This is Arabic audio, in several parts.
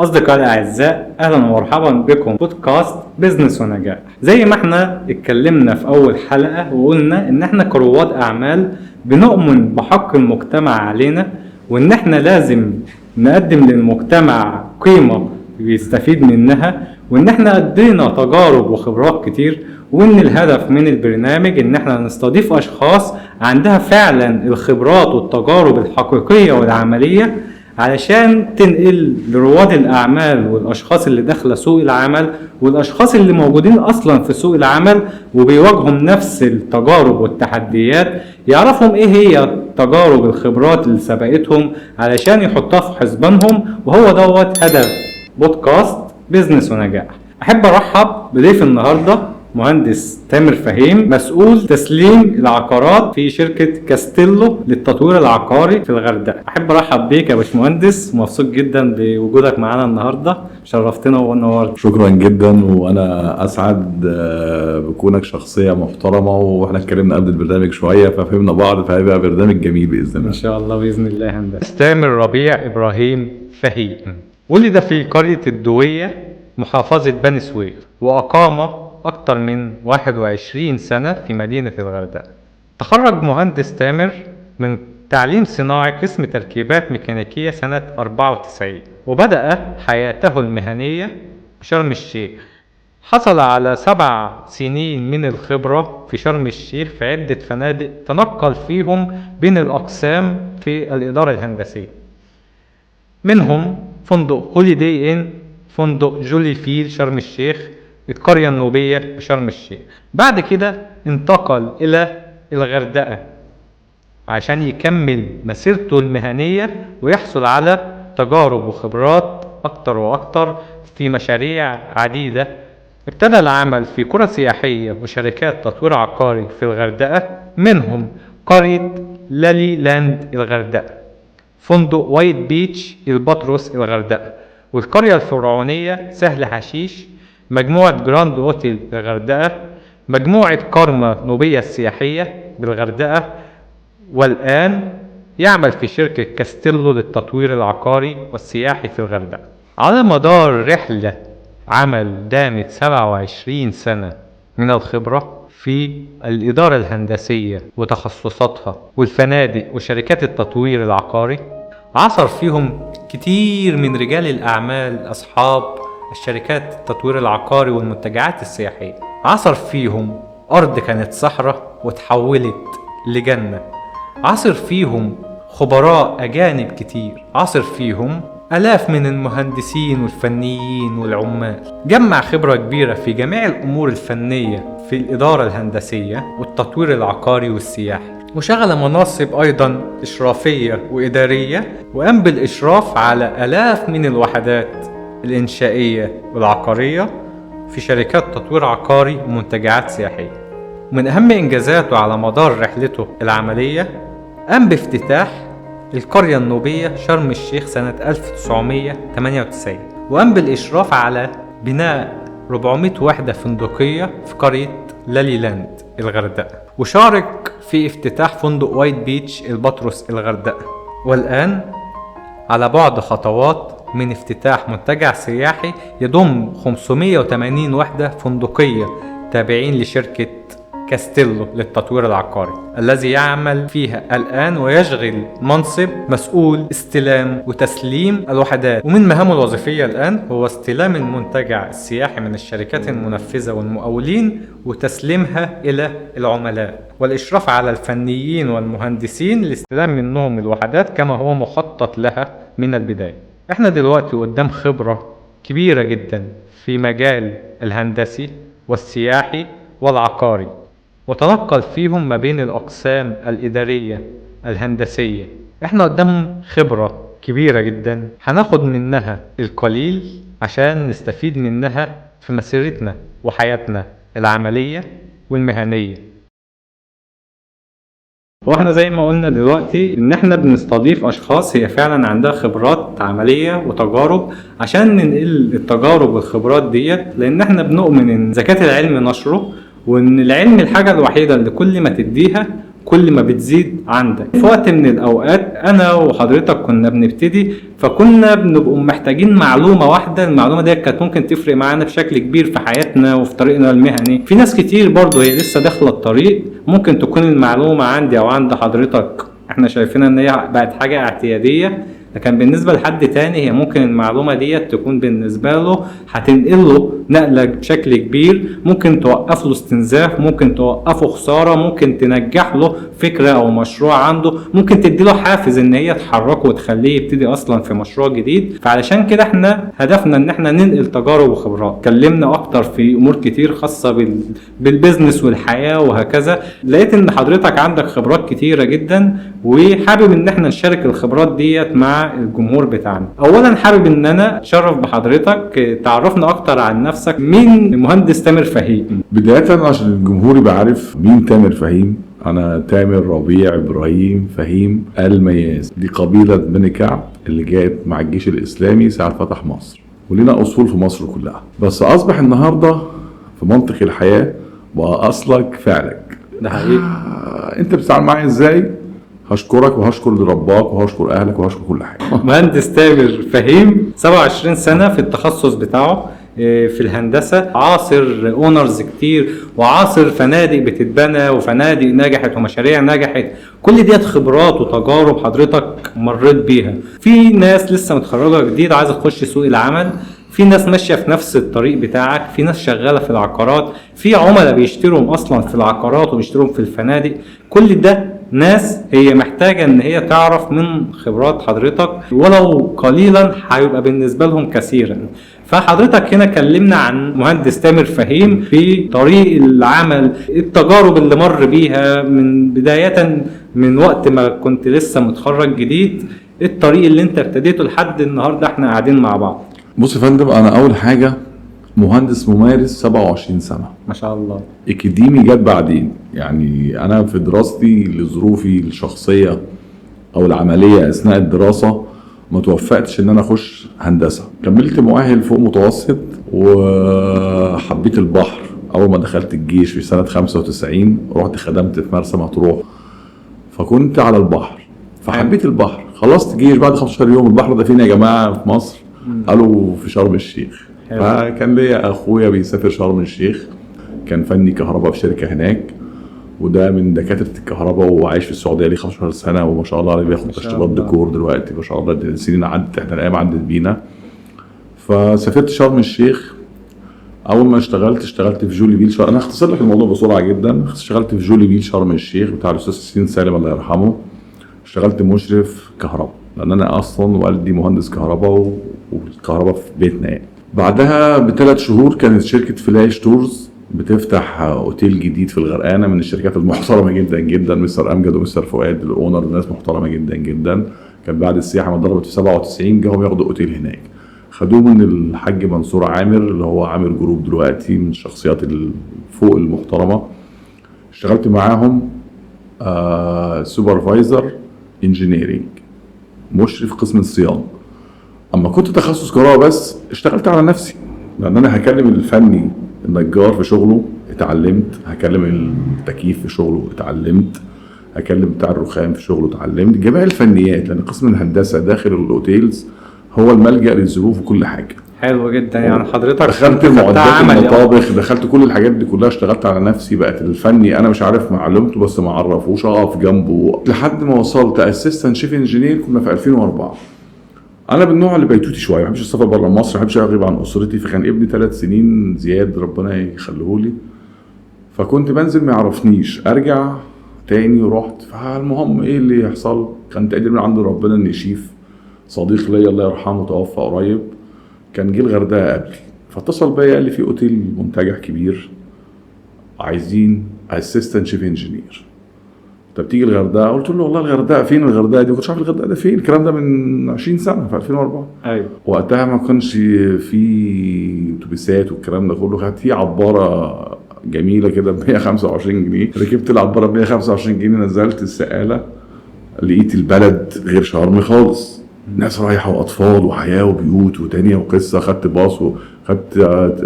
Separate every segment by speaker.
Speaker 1: أصدقائي الأعزاء، أهلا ومرحبا بكم بودكاست بيزنس ونجاح. زي ما احنا اتكلمنا في أول حلقة وقلنا إن احنا كرواد أعمال بنؤمن بحق المجتمع علينا، وإن احنا لازم نقدم للمجتمع قيمة بيستفيد منها، وإن احنا قدينا تجارب وخبرات كتير، وإن الهدف من البرنامج إن احنا نستضيف أشخاص عندها فعلا الخبرات والتجارب الحقيقية والعملية علشان تنقل لرواد الأعمال والأشخاص اللي داخلة سوق العمل والأشخاص اللي موجودين أصلا في سوق العمل وبيواجههم نفس التجارب والتحديات، يعرفهم إيه هي تجارب الخبرات اللي سبقتهم علشان يحطها في حسبانهم. وهو دوت هدف بودكاست بيزنس ونجاح. أحب أرحب بضيف النهاردة مهندس تامر فهيم، مسؤول تسليم العقارات في شركة كاستيلو للتطوير العقاري في الغردقة. أحب أرحب بيك يا باشمهندس، مبسوط جدا بوجودك معانا النهاردة، شرفتنا ونورت.
Speaker 2: شكرا جدا، وانا اسعد بكونك شخصيه محترمه، واحنا اتكلمنا قبل البرنامج شويه ففهمنا بعض، فهيبقى برنامج جميل باذن الله.
Speaker 1: إن شاء الله بإذن الله. هندسة تامر ربيع إبراهيم فهيم ولد في قرية الدوية محافظة بني سويف، وأقام أكثر من 21 سنة في مدينة الغردقة. تخرج مهندس تامر من تعليم صناعي قسم تركيبات ميكانيكية سنة 94، وبدأ حياته المهنية بشرم الشيخ. حصل على 7 سنين من الخبرة في شرم الشيخ في عدة فنادق تنقل فيهم بين الأقسام في الإدارة الهندسية، منهم فندق هوليداي إن، فندق جولي فيل شرم الشيخ، القرية النوبية بشرم الشيخ. بعد كده انتقل إلى الغردقة عشان يكمل مسيرته المهنية ويحصل على تجارب وخبرات أكتر وأكتر في مشاريع عديدة. ابتدى العمل في قرى سياحية وشركات تطوير عقاري في الغردقة، منهم قرية لالي لاند الغردقة، فندق وايت بيتش البطرس الغردقة، والقرية الفرعونية سهل حشيش، مجموعة جراند هوتيل الغردقة، مجموعة كارما نوبية السياحية بالغردقة، والآن يعمل في شركة كاستيلو للتطوير العقاري والسياحي في الغردقة. على مدار رحلة عمل دامت 27 سنة من الخبرة في الإدارة الهندسية وتخصصاتها والفنادق وشركات التطوير العقاري، عصر فيهم كتير من رجال الأعمال أصحاب الشركات التطوير العقاري والمنتجعات السياحية. عصر فيهم أرض كانت صحراء وتحولت لجنة، عصر فيهم خبراء أجانب كتير، عصر فيهم آلاف من المهندسين والفنيين والعمال. جمع خبرة كبيرة في جميع الأمور الفنية في الإدارة الهندسية والتطوير العقاري والسياحي، وشغل مناصب أيضا إشرافية وإدارية، وقام بالإشراف على آلاف من الوحدات الإنشائية والعقارية في شركات تطوير عقاري ومنتجعات سياحية. من أهم إنجازاته على مدار رحلته العملية قام بافتتاح القرية النوبية شرم الشيخ سنة 1998، وقام بالإشراف على بناء 400 وحدة فندقية في قرية لالي لاند الغردقة، وشارك في افتتاح فندق وايت بيتش البطرس الغردقة، والآن على بعد خطوات من افتتاح منتجع سياحي يضم 580 وحدة فندقية تابعين لشركة كاستيلو للتطوير العقاري، الذي يعمل فيها الآن ويشغل منصب مسؤول استلام وتسليم الوحدات. ومن مهامه الوظيفية الآن هو استلام المنتجع السياحي من الشركات المنفذة والمقاولين وتسليمها إلى العملاء، والإشراف على الفنيين والمهندسين لاستلام منهم الوحدات كما هو مخطط لها من البداية. احنا دلوقتي قدام خبرة كبيرة جدا في مجال الهندسي والسياحي والعقاري، وتنقل فيهم ما بين الأقسام الإدارية الهندسية. احنا قدام خبرة كبيرة جدا هناخد منها القليل عشان نستفيد منها في مسيرتنا وحياتنا العملية والمهنية. واحنا زي ما قلنا دلوقتي ان احنا بنستضيف اشخاص هي فعلا عندها خبرات عملية وتجارب عشان ننقل التجارب والخبرات ديت، لان احنا بنؤمن ان زكاة العلم نشره، وان العلم الحاجة الوحيدة اللي كل ما تديها كل ما بتزيد عندك. في وقت من الاوقات انا وحضرتك كنا بنبتدي، فكنا بنبقوا محتاجين معلومة واحدة، المعلومة دي كانت ممكن تفرق معانا بشكل كبير في حياتنا وفي طريقنا المهني. في ناس كتير برضو هي لسه داخلة الطريق، ممكن تكون المعلومة عندي او عند حضرتك احنا شايفينها ان هي بقت حاجة اعتيادية، لكن بالنسبة لحد تاني هي ممكن المعلومة دي تكون بالنسبة له هتنقله نقلة بشكل كبير، ممكن توقف له استنزاف، ممكن توقفه خسارة، ممكن تنجح له فكرة او مشروع عنده، ممكن تديله حافز ان هي تحركه وتخليه يبتدي اصلا في مشروع جديد. فعلشان كده احنا هدفنا ان احنا ننقل تجارب وخبرات. اتكلمنا اكتر في امور كتير خاصة بالبزنس والحياة وهكذا. لقيت ان حضرتك عندك خبرات كتيرة جدا، وحابب ان احنا نشارك الخبرات ديت مع الجمهور بتاعنا. اولا حابب ان انا اتشرف بحضرتك، تعرفنا اكتر عن نفسك. مين المهندس تامر فهيم؟
Speaker 2: بداية عشان الجمهور يبقى عارف مين تامر فهيم، أنا تامر ربيع إبراهيم فهيم المياس. دي قبيلة بني كعب اللي جات مع الجيش الإسلامي ساعة فتح مصر، ولينا أصول في مصر كلها، بس أصبح النهاردة في منطق الحياة بقى أصلك فعلك.
Speaker 1: ده حقيقي.
Speaker 2: أنت بتتعامل معايا إزاي؟ هشكرك وهشكر اللي رباك وهشكر أهلك وهشكر كل حاجة.
Speaker 1: مهندس تامر فهيم 27 سنة في التخصص بتاعه في الهندسة، عاصر اونرز كتير، وعاصر فنادق بتتبنى وفنادق نجحت ومشاريع نجحت. كل ديت خبرات وتجارب حضرتك مريت بيها. في ناس لسه متخرجة جديد عايزة تخش سوق العمل، في ناس ماشية في نفس الطريق بتاعك، في ناس شغالة في العقارات، في عملاء بيشتروا اصلا في العقارات وبيشتروا في الفنادق. كل ده ناس هي محتاجة ان هي تعرف من خبرات حضرتك، ولو قليلا هيبقى بالنسبة لهم كثيرا. فحضرتك هنا كلمنا عن مهندس تامر فهيم في طريق العمل، التجارب اللي مر بيها من بداية من وقت ما كنت لسه متخرج جديد، الطريق اللي انت ابتديته لحد النهاردة احنا قاعدين مع بعض.
Speaker 2: بص يا فندم، أنا أول حاجة مهندس ممارس 27 سنة
Speaker 1: ما شاء الله.
Speaker 2: اكاديمي جت بعدين. يعني انا في دراستي لظروفي الشخصيه او العمليه اثناء الدراسه ما توفقتش ان انا اخش هندسه، كملت مؤهل فوق متوسط وحبيت البحر. اول ما دخلت الجيش في سنه 95 رحت خدمت في مرسى مطروح، فكنت على البحر فحبيت البحر. خلصت جيش بعد 15 يوم، البحر ده فين يا جماعه في مصر؟ قالوا في شرم الشيخ. فكان ليا اخويا بيسافر شرم الشيخ، كان فني كهرباء في شركه هناك، وده من دكاتره الكهرباء وعايش في السعوديه ليه 15 سنه، وما شاء الله عليه بياخد تشطيبات ديكور دلوقتي. ما شاء الله السنين عدت، احنا الايام عدت بينا. فسافرت شرم الشيخ. اول ما اشتغلت في جولي بيل انا هختصر لك الموضوع بسرعه جدا. اشتغلت في جولي بيل شرم الشيخ بتاع الاستاذ حسين سالم الله يرحمه. اشتغلت مشرف كهرباء لان انا اصلا والدي مهندس كهرباء والكهرباء في بيتنا يعني. بعدها ب3 شهور كانت شركة فلاش تورز بتفتح اوتيل جديد في الغرقانة، من الشركات المحترمة جدا جدا، مستر امجد ومستر فؤاد الاونر، ناس محترمة جدا جدا. كان بعد السياحة ما ضربت في 97 جاهم ياخدوا اوتيل هناك، خدوه من الحاج منصور عامر اللي هو عامر جروب دلوقتي، من الشخصيات فوق المحترمة. اشتغلت معاهم سوبرفايزر انجينيرنج، مشرف قسم الصيانة. اما كنت تخصص كهرباء بس اشتغلت على نفسي، لان انا هكلم الفني النجار في شغله اتعلمت، هكلم التكييف في شغله اتعلمت، هكلم بتاع الرخام في شغله اتعلمت، جميع الفنيات، لان قسم الهندسه داخل الاوتيلز هو الملجأ للظروف وكل حاجه.
Speaker 1: حلو جدا. يعني حضرتك
Speaker 2: دخلت المعدات المطابخ، دخلت كل الحاجات دي كلها، اشتغلت على نفسي. بقت الفني انا مش عارف معلومته بس ما اعرفوش، اقف جنبه لحد ما وصلت اسيستنت شيف انجينير. كنا في 2004. انا بالنوع اللي بيتوتي شويه، ما بحبش السفر بره مصر، ما بحبش اغيب عن اسرتي. فكان ابني 3 سنين زياد ربنا يخليهولي، فكنت بنزل ما يعرفنيش، ارجع تاني ورحت. فالمهم ايه اللي يحصل، كان تقدير من عند ربنا ان شيف صديق ليا الله يرحمه توفى قريب، كان جه الغردقه قبلي، فاتصل بيا قال لي في اوتيل منتجع كبير عايزين اسيستنت شيف انجينير، طب تيجي الغردقه؟ قلت له والله الغردقه فين؟ الغردقه دي ما كنتش عارف الغردقه ده فين، الكلام ده من 20 سنه في 2004.
Speaker 1: ايوه
Speaker 2: وقتها ما كانش في اتوبيسات والكلام ده كله، كانت في عباره جميله كده ب 125 جنيه، ركبت العباره ب 125 جنيه، نزلت السقاله لقيت البلد غير شرم خالص، ناس رايحه واطفال وحياه وبيوت ودنيا وقصه. خدت باص وخدت،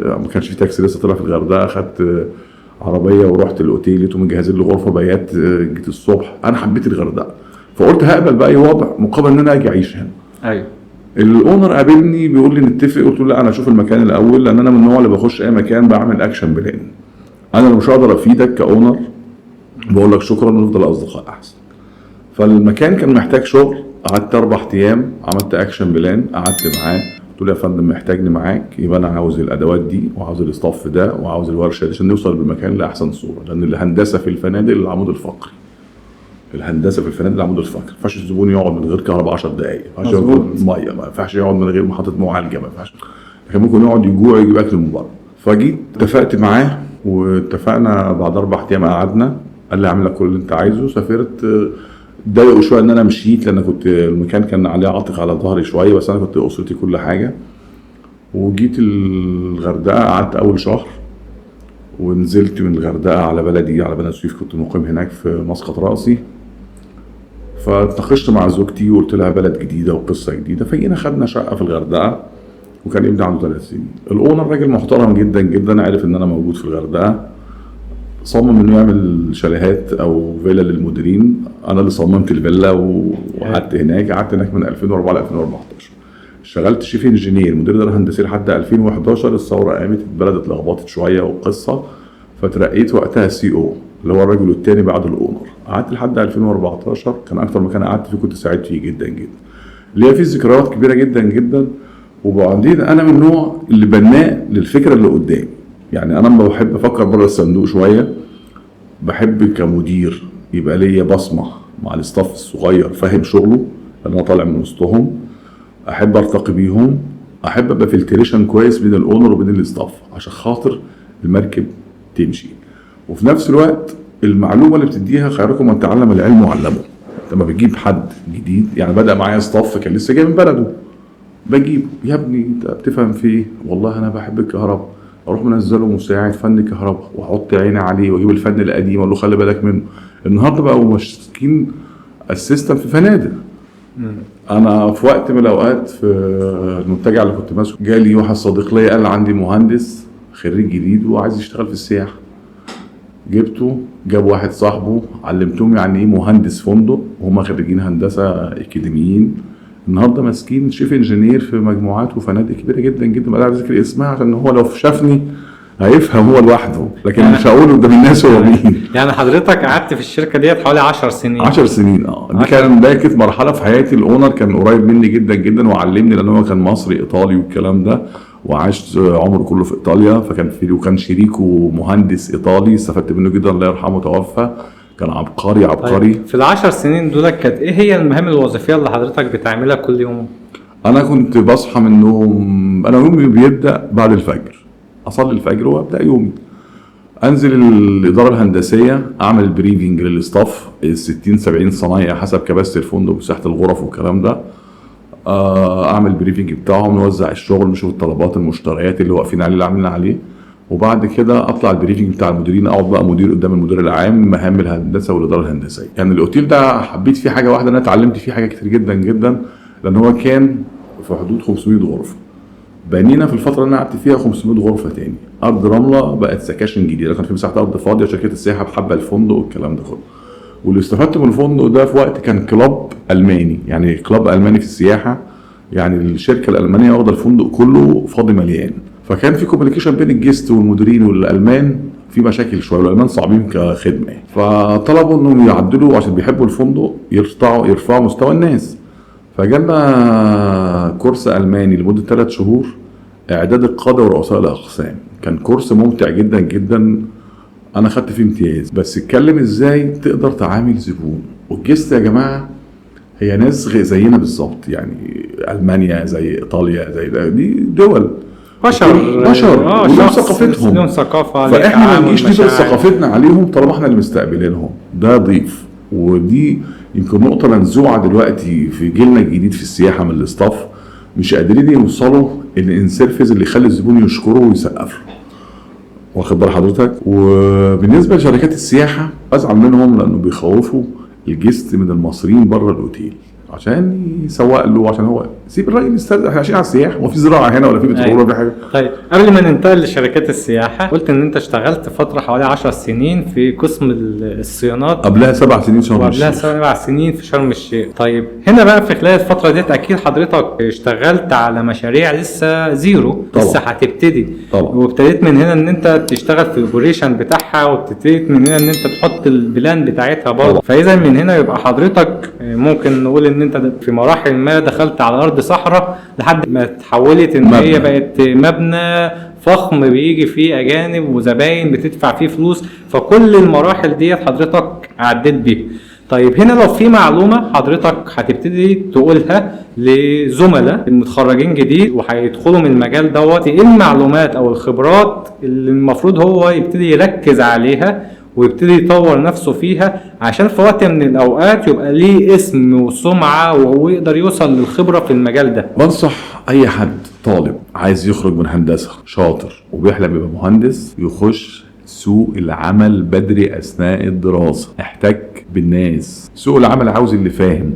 Speaker 2: ما كانش في تاكسي لسه طلع في الغردقه، خدت عربيه ورحت الاوتيل، لقيتهم مجهزين لي غرفه بيات. جيت الصبح انا حبيت الغردقه، فقلت هقبل باي وضع مقابل ان انا اجي اعيش هنا.
Speaker 1: ايوه.
Speaker 2: الاونر قابلني بيقول لي نتفق، قلت له لا انا اشوف المكان الاول، لان انا من النوع اللي بخش اي مكان بعمل اكشن بلان. انا لو مش هقدر افيدك كاونر بقول لك شكرا ونفضل اصدقاء احسن. فالمكان كان محتاج شغل، قعدت 4 ايام عملت اكشن بلان، قعدت معاه قلت له يا فندم محتاجني معاك، يبقى انا عاوز الادوات دي وعاوز الاستاف ده وعاوز الورشه دي عشان نوصل بالمكان لاحسن صوره، لان الهندسه في الفنادق العمود الفقري. الهندسه في الفنادق العمود الفقري، ما ينفعش الزبون يقعد من غير كهرباء 10 دقائق، ما ينفعش ياخد ميه، ما ينفعش يقعد من غير محطه معالجه، ما ينفعش، كان ممكن يقعد يجوع يجيب اكل من بره. فجيت اتفقت معاه واتفقنا بعد 4 ايام قعدنا، قال لي اعمل لك كل اللي انت عايزه. سافرت، ضايقوا شويه ان انا مشيت لان كنت المكان كان عليه عاتق على ظهري شويه، بس انا كنت اسرتي كل حاجه. وجيت الغردقه قعدت اول شهر، ونزلت من الغردقه على بلدي على بني سويف، كنت مقيم هناك في مسقط راسي. فاتناقشت مع زوجتي وقلت لها بلد جديده وقصه جديده، فجينا خدنا شقه في الغردقه وكان ابني عنده 3 سنين. الاونر راجل محترم جدا جدا، عرف ان انا موجود في الغردقه، صمم انه يعمل شاليهات او فيلا للمديرين. انا اللي صممت الفيلا وقعدت هناك، قعدت هناك من 2004 ل 2014. اشتغلت شيف انجينير مدير اداره هندسيه لحد 2011. الثوره قامت، البلد اتلخبطت شويه وقصه، فترقيت وقتها سي او اللي هو الرجل الثاني بعد الاونر. قعدت لحد 2014، كان اكتر مكان قعدت فيه كنت سعيد فيه جدا جدا، ليا فيه ذكريات كبيره جدا جدا. وبعدين انا من النوع اللي بناء للفكره اللي قدامي، يعني انا لما بحب افكر بره الصندوق شويه، بحب كمدير يبقى ليا بصمه مع الاستاف الصغير فاهم شغله لان انا طالع من وسطهم، احب ارتقي بيهم، احب ابقى فلتريشن كويس بين الاونر وبين الاستاف عشان خاطر المركب تمشي. وفي نفس الوقت المعلومه اللي بتديها خيركم من تعلم العلم وعلمه. لما بتجيب حد جديد، يعني بدا معايا استاف كان لسه جاي من بلده، بجيبه يا ابني انت بتفهم في ايه؟ والله انا بحب الكهرباء، اروح منزله مساعد فني كهرباء واحط عيني عليه واجيب الفن القديم اقول له خلي بالك منه. النهارده بقوا ماسكين اسيستنت في فنادق. انا في وقت من الاوقات في المنتجع اللي كنت ماسكه جالي واحد صديق ليا قال عندي مهندس خريج جديد وعايز يشتغل في السياحه. جبته، جاب واحد صاحبه علمتهم يعني ايه مهندس فندق وهم خريجين هندسه اكاديميين. النهارده ماسكين شيف انجينير في مجموعات وفنادق كبيره جدا جدا، ما عايز اذكر اسمها عشان هو لو شافني هيفهم هو لوحده، لكن يعني مش هقول قدام الناس هو مين.
Speaker 1: يعني حضرتك قعدت في الشركه ديت حوالي 10 سنين.
Speaker 2: 10 سنين دي كانت مرحله في حياتي. الاونر كان قريب مني جدا جدا وعلمني لان هو كان مصري ايطالي والكلام ده، وعاش عمره كله في ايطاليا، فكان في وكان شريكه مهندس ايطالي استفدت منه جدا، الله يرحمه توفى، كان عبقري عبقري.
Speaker 1: طيب في ال10 سنين دول كانت ايه هي المهام الوظيفيه اللي حضرتك بتعملها كل يوم؟
Speaker 2: انا كنت بصحى من النوم، انا يومي بيبدا بعد الفجر، اصلي الفجر وابدا يومي، انزل الاداره الهندسيه اعمل البريفنج للاستاف 60 70 صنايعي حسب كباسه الفندق ومساحه الغرف والكلام ده، اعمل البريفنج بتاعهم، نوزع الشغل، نشوف الطلبات المشتريات اللي واقفين عليه اللي عاملين عليه، وبعد كده اطلع البريفنج بتاع المديرين، اقعد بقى مدير قدام المدير العام مهام الهندسه والاداره الهندسيه. يعني الاوتيل ده حبيت فيه حاجه واحده، انا اتعلمت فيه حاجه كتير جدا جدا، لان هو كان في حدود 500 غرفه. بنينا في الفتره اللي انا قعدت فيها 500 غرفه تاني، ارض رمله بقت سكاشن جديده، كان في مساحه ارض فاضيه، شركه السياحه بحبه الفندق والكلام ده كله. واللي استفدت من الفندق ده في وقت كان كلاب الماني، يعني كلاب الماني في السياحه، يعني الشركه الالمانيه واخده الفندق كله فاضي مليان، فكان في كوميونيكيشن بين الجيست والمديرين والالمان، في مشاكل شويه والالمان صعبين كخدمه، فطلبوا انهم يعدلوا عشان بيحبوا الفندق يرفعوا مستوى الناس. فجالنا كورس الماني لمده 3 شهور اعداد القاده ورؤساء الاقسام، كان كورس ممتع جدا جدا، انا خدت فيه امتياز. بس اتكلم ازاي تقدر تعامل زبون، والجست يا جماعه هي ناس زينا بالظبط، يعني المانيا زي ايطاليا زي ده، دي دول
Speaker 1: بشر
Speaker 2: ولهم ثقافتهم،
Speaker 1: لهم ثقافه،
Speaker 2: فاحنا ما نجيش نفرض ثقافتنا عليهم طالما احنا اللي مستقبلينهم، ده ضيف. ودي يمكن نقطه منزوعه دلوقتي في جيلنا الجديد في السياحه من الاستاف، مش قادرين يوصلوا الانسيرفيس اللي يخلي الزبون يشكره ويسقف له، واخد بال حضرتك. وبالنسبه لشركات السياحه ازعل منهم لانه بيخوفوا الجست من المصريين بره الاوتيل عشان يسوق له، عشان هو سيب الراجل يسترزق، احنا عايشين على السياحه، وفي زراعه هنا ولا في بترول ولا في حاجه.
Speaker 1: طيب قبل ما ننتقل لشركات السياحة، قلت ان انت اشتغلت فترة حوالي 10 سنين في قسم الصيانات،
Speaker 2: قبلها 7 سنين شرم
Speaker 1: وقبلها
Speaker 2: الشيخ.
Speaker 1: 7 سنين في شرم الشيخ. طيب هنا بقى في خلال الفترة ديت اكيد حضرتك اشتغلت على مشاريع لسه زيرو،
Speaker 2: طبعا.
Speaker 1: لسه هتبتدي
Speaker 2: طبعا.
Speaker 1: وابتديت من هنا ان انت تشتغل في الاوبريشن بتاعها، وابتديت من هنا ان انت تحط البلان بتاعتها برضه.
Speaker 2: طبعا.
Speaker 1: فاذا من هنا يبقى حضرتك ممكن نقول ان انت في مراحل ما دخلت على ارض صحراء لحد ما اتحولت ان هي بقت مبنى فخم بيجي فيه اجانب وزباين بتدفع فيه فلوس. فكل المراحل ديت حضرتك عديت بيها. طيب هنا لو في معلومة حضرتك هتبتدي تقولها لزملاء المتخرجين جديد وهيدخلوا من المجال دوت، ايه المعلومات او الخبرات اللي المفروض هو يبتدي يركز عليها ويبتدي يطور نفسه فيها، عشان في وقت من الاوقات يبقى ليه اسم وسمعة ويقدر يوصل للخبرة في المجال ده؟
Speaker 2: بنصح اي حد طالب عايز يخرج من هندسه شاطر وبيحلم يبقى مهندس يخش سوق العمل بدري اثناء الدراسه، احتك بالناس. سوق العمل عاوز اللي فاهم،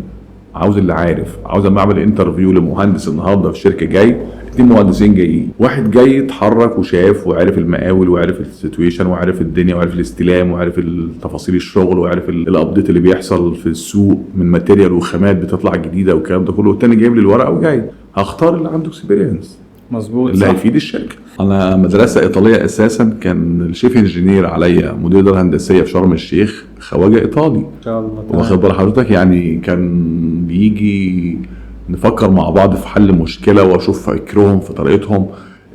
Speaker 2: عاوز اللي عارف. عاوز اما اعمل انترفيو لمهندس النهارده في شركه، جاي 2 مهندسين جايين، واحد جاي اتحرك وشاف وعرف المقاول وعرف السيتويشن وعرف الدنيا وعرف الاستلام وعرف التفاصيل الشغل وعرف الابديت اللي بيحصل في السوق من ماتيريال وخامات بتطلع جديده والكلام ده كله، والتاني جايب لي الورقه وجاي. هختار اللي عنده اكسبيرينس،
Speaker 1: مظبوط،
Speaker 2: اللي هيفيد الشركه. انا مدرسه ايطاليه اساسا، كان الشيف انجينير عليا مدير اداره هندسيه في شرم الشيخ خواجه ايطالي
Speaker 1: ان شاء الله.
Speaker 2: واخد بال حضرتك، يعني كان بيجي نفكر مع بعض في حل مشكله واشوف فكرهم في طريقتهم.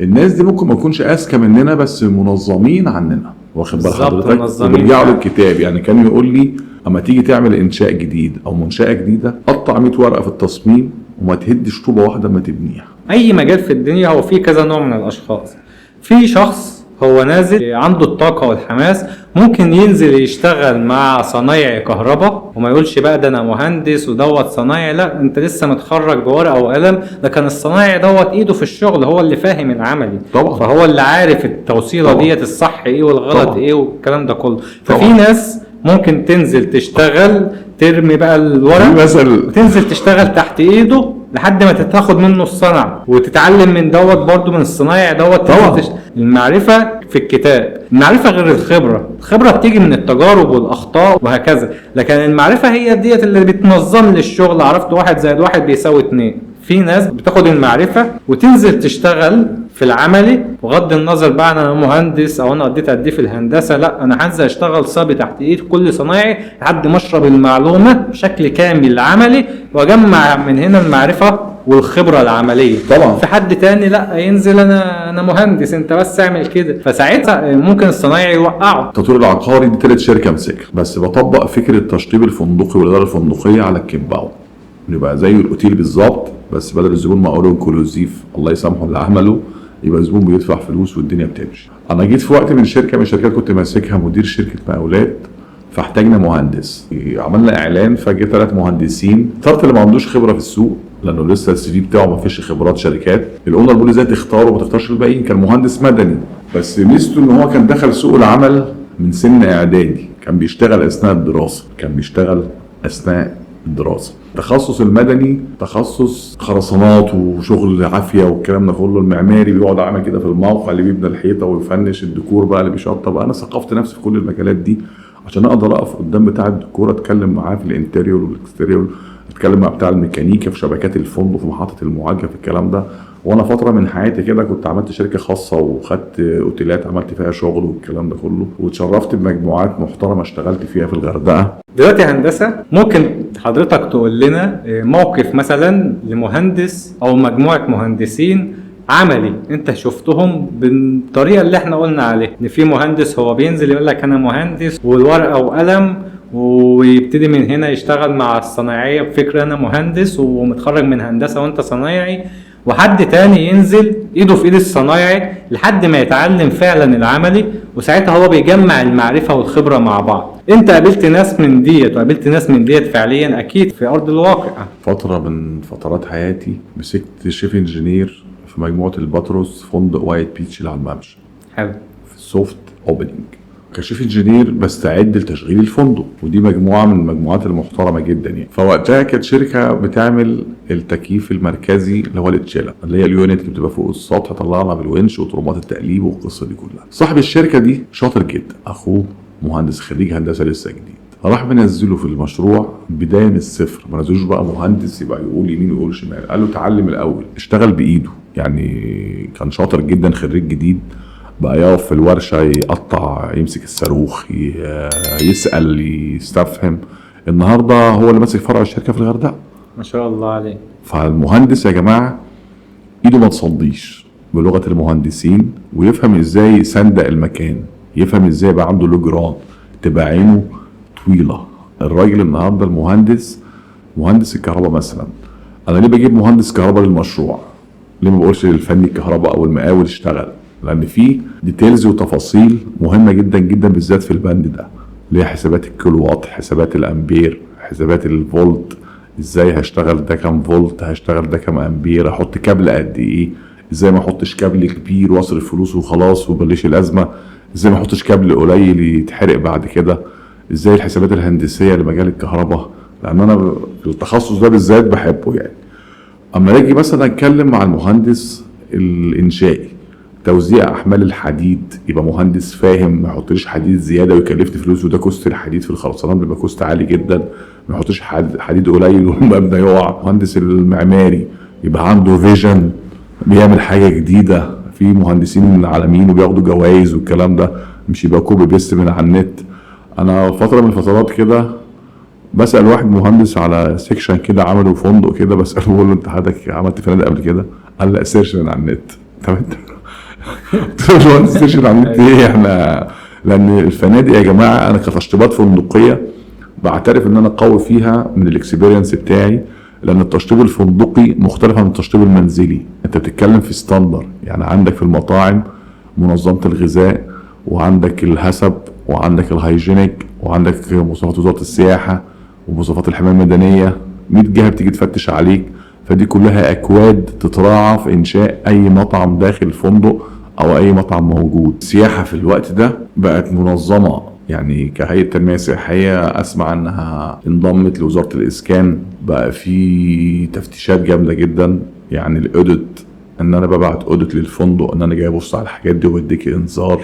Speaker 2: الناس دي ممكن ما تكونش اذكى مننا بس منظمين عننا، واخد بال حضرتك، وبيرجعوا للكتاب. يعني كان يقول لي اما تيجي تعمل انشاء جديد او منشاه جديده قطع 100 ورقه في التصميم وما تهدش طوبه واحده ما تبنيها.
Speaker 1: اي مجال في الدنيا هو فيه كذا نوع من الاشخاص. في شخص هو نازل عنده الطاقة والحماس، ممكن ينزل يشتغل مع صنايعي كهرباء وما يقولش بقى ده انا مهندس ودوت صنايعي، لا انت لسه متخرج بورقة وقلم. ده كان الصنايعي دوت ايده في الشغل، هو اللي فاهم العملي
Speaker 2: طبعا.
Speaker 1: فهو اللي عارف التوصيلة ديت الصح ايه والغلط
Speaker 2: طبعا.
Speaker 1: ايه والكلام ده كله.
Speaker 2: طبعا.
Speaker 1: ففي ناس ممكن تنزل تشتغل ترمي بقى الورق وتنزل تشتغل تحت ايده لحد ما تاخد منه الصنعة وتتعلم من دوت برضو من الصنايع دوت.
Speaker 2: طبعا.
Speaker 1: المعرفة في الكتاب، المعرفة غير الخبرة. الخبرة بتيجي من التجارب والأخطاء وهكذا، لكن المعرفة هي ديت اللي بتنظم لي الشغل. عرفت 1 زائد 1 بيساوي 2. في ناس بتاخد المعرفة وتنزل تشتغل في العملي، بغض النظر بقى انا مهندس او انا قضيت قد ايه في الهندسه، لا انا هنزل اشتغل صبي تحت ايد كل صنايعي لحد ما اشرب المعلومه بشكل كامل عملي واجمع من هنا المعرفه والخبره العمليه.
Speaker 2: طبعا.
Speaker 1: في حد تاني لا ينزل انا مهندس انت بس اعمل كده، فساعتها ممكن الصنايعي يوقعه.
Speaker 2: التطوير العقاري دي 3 شركه مسكها، بس بطبق فكره التشطيب الفندقي والاداره الفندقيه على الكيمباوند، يبقى زي الاوتيل بالظبط، بس بدل الزبون ما اقوله انكلوزيف الله يسامحه اللي عمله، يبقى الزبون بيدفع فلوس والدنيا بتمشي. انا جيت في وقت من شركه من الشركات كنت ماسكها مدير شركه مقاولات، فاحتاجنا مهندس. عملنا اعلان فجاه 3 مهندسين، اخترت اللي ما عندوش خبره في السوق لانه لسه السي في بتاعه ما فيش خبرات شركات. الاونر بيقول لي ازاي تختاره وما تختارش الباقيين. كان مهندس مدني بس ميزته ان هو كان دخل سوق العمل من سن اعدادي، كان بيشتغل اثناء الدراسه، تخصص المدني تخصص خرسانات وشغل عافيه والكلام ده كله. المعماري بيقعد عامل كده في الموقع اللي بيبني الحيطه ويفنش، الديكور بقى اللي بيشطب. انا ثقفت نفسي في كل المجالات دي عشان اقدر اقف قدام بتاع الديكور اتكلم معاه في الانتيريور والاكستيريور، اتكلم مع بتاع الميكانيكا في شبكات الفندق في محطه المواجهه في الكلام ده. وانا فتره من حياتي كده كنت عملت شركه خاصه وخدت اوتيلات عملت فيها شغل والكلام ده كله، واتشرفت بمجموعات محترمه اشتغلت فيها في الغردقه.
Speaker 1: دلوقتي هندسه، ممكن حضرتك تقول لنا موقف مثلا لمهندس او مجموعه مهندسين عملي انت شفتهم بالطريقه اللي احنا قلنا عليها، ان في مهندس هو بينزل يقول لك انا مهندس والورقه وقلم ويبتدي من هنا يشتغل مع الصنايعيه بفكره انا مهندس ومتخرج من هندسه وانت صنايعي، وحد تاني ينزل ايده في ايد الصنايعي لحد ما يتعلم فعلا العملي، وساعتها هو بيجمع المعرفة والخبرة مع بعض. انت قابلت ناس من ديت وقابلت ناس من ديت فعليا اكيد في ارض الواقع.
Speaker 2: فترة من فترات حياتي مسكت شيف انجينير في مجموعة الباتروس فندق وايت بيتش اللي على الممشى.
Speaker 1: حلو.
Speaker 2: في السوفت اوبننج. كشيف انجينير بستعد لتشغيل الفندق، ودي مجموعه من المجموعات المحترمه جدا يعني. فوقتها كانت شركه بتعمل التكييف المركزي اللي هو التشيلا، اللي هي اليونت اللي بتبقى فوق السطح طلعنا بالونش وطرمبات التقليب والقصه دي كلها. صاحب الشركه دي شاطر جدا، اخوه مهندس خريج هندسه لسه جديد، راح منزله في المشروع بدايه من الصفر، ما نزلوش بقى مهندس يبقى يقول يمين ويقول شمال، قال له اتعلم الاول، اشتغل بايده يعني. كان شاطر جدا، خريج جديد، بقى يقف في الورشه يقطع، يمسك الصاروخ، يسال، يستفهم. النهارده هو اللي ماسك فرع الشركه في الغردقه.
Speaker 1: ما شاء الله عليه.
Speaker 2: فالمهندس يا جماعه ايده ما تصديش بلغه المهندسين، ويفهم ازاي يصندق المكان، يفهم ازاي يبقى عنده لجران، تبقى عينه طويله. الراجل النهارده المهندس، مهندس الكهرباء مثلا، انا ليه بجيب مهندس كهرباء للمشروع؟ ليه ما بقولش للفني الكهرباء او المقاول اشتغل؟ لان في ديتيلز وتفاصيل مهمه جدا جدا بالذات في البند ده، اللي هي حسابات الكيلو وات، حسابات الامبير، حسابات الفولت، ازاي هشتغل ده كام فولت، هشتغل ده كام امبير، احط كابل قد ايه، ازاي ما احطش كابل كبير واصرف فلوس وخلاص وبلش الازمه، ازاي ما احطش كابل قليل يتحرق بعد كده، ازاي الحسابات الهندسيه لمجال الكهرباء، لان انا في التخصص ده بالذات بحبه يعني. اما اجي مثلا اتكلم مع المهندس الانشائي، توزيع احمال الحديد، يبقى مهندس فاهم، ما يحطليش حديد زياده ويكلفني فلوس، وده كوست الحديد في الخرسانات بيبقى كوست عالي جدا، ما يحطش حديد قليل والمبنى يقع. مهندس المعماري يبقى عنده فيجن، بيعمل حاجه جديده. في مهندسين عالميين وبياخدوا جوائز والكلام ده، مش يبقى كوبي بيست من على النت. انا فتره من الفترات كده بسال واحد مهندس على سيكشن كده عملوا فندق كده، بساله بقول له انت حضرتك عملت فنادق قبل كده؟ قال لا سيرش من على النت. طب انت قلت له سيرش من على النت ايه؟ احنا لان الفنادق يا جماعه انا كتشطيبات فندقيه بعترف ان انا قوي فيها من الاكسبيرينس بتاعي، لان التشطيب الفندقي مختلف عن التشطيب المنزلي. انت بتتكلم في ستاندر، يعني عندك في المطاعم منظمه الغذاء، وعندك الهسب، وعندك الهايجينيك، وعندك مواصفات وزاره السياحه ومواصفات الحمايه المدنيه، 100 جهه بتيجي تفتش عليك. فدي كلها اكواد تتراعى في انشاء اي مطعم داخل الفندق او اي مطعم موجود. السياحه في الوقت ده بقت منظمه، يعني كهيئه تنميه سياحيه اسمع انها انضمت لوزاره الاسكان، بقى في تفتيشات جامده جدا. يعني الاوديت، ان انا ببعت اوديت للفندق ان انا جاي ابص على الحاجات دي وبديك انذار،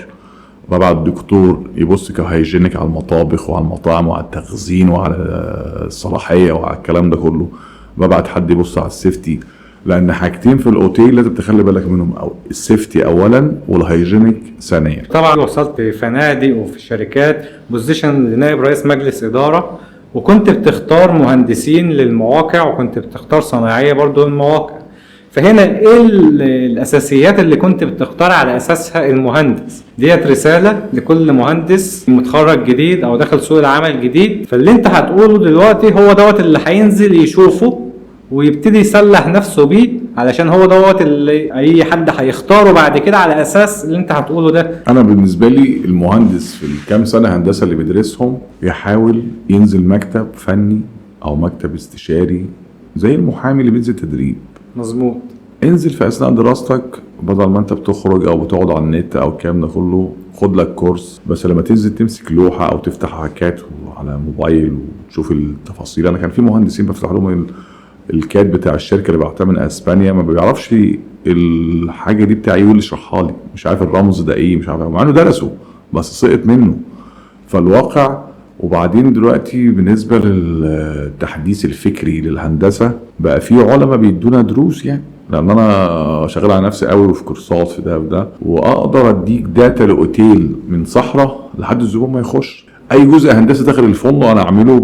Speaker 2: ببعت دكتور يبص كهيجينيك على المطابخ وعلى المطاعم وعلى التخزين وعلى الصلاحيه وعلى الكلام ده كله، ببعت حد يبص على السيفتي. لان حاجتين في الاوتيل لازم تخلي بالك منهم قوي، السيفتي اولا والهيجينيك ثانيا.
Speaker 1: طبعا وصلت في فنادق وفي شركات بوزيشن لنائب رئيس مجلس اداره، وكنت بتختار مهندسين للمواقع، وكنت بتختار صناعيه برضو للمواقع. فهنا ايه الاساسيات اللي كنت بتختار على اساسها المهندس؟ ديت رساله لكل مهندس متخرج جديد او داخل سوق العمل جديد. فاللي انت هتقوله دلوقتي هو دوت اللي هينزل يشوفه ويبتدي يسلح نفسه بيه، علشان هو دوت اللي اي حد هيختاره بعد كده على اساس اللي انت هتقوله ده.
Speaker 2: انا بالنسبه لي المهندس في الكام سنه هندسه اللي بيدرسهم يحاول ينزل مكتب فني او مكتب استشاري زي المحامي اللي بينزل تدريب.
Speaker 1: مظبوط.
Speaker 2: انزل في اثناء دراستك بدل ما انت بتخرج او بتقعد على النت او الكلام ده كله، خد لك كورس. بس لما تنزل تمسك لوحه او تفتح هاكات على موبايل وتشوف التفاصيل. انا كان في مهندسين بفتح لهم الكاد بتاع الشركه اللي بعتها من اسبانيا، ما بيعرفش الحاجه دي بتاعي يقول يشرحها لي، مش عارف الرمز ده ايه، مش عارف، مع انه درسه بس سقط منه. فالواقع. وبعدين دلوقتي بالنسبه للتحديث الفكري للهندسه بقى في علماء بيدونا دروس، يعني لان انا شغال على نفسي قوي وفي كورسات في ده وده، واقدر اديك داتا لاوتيل من صحراء لحد الزبون ما يخش. اي جزء هندسي داخل الفندق انا اعمله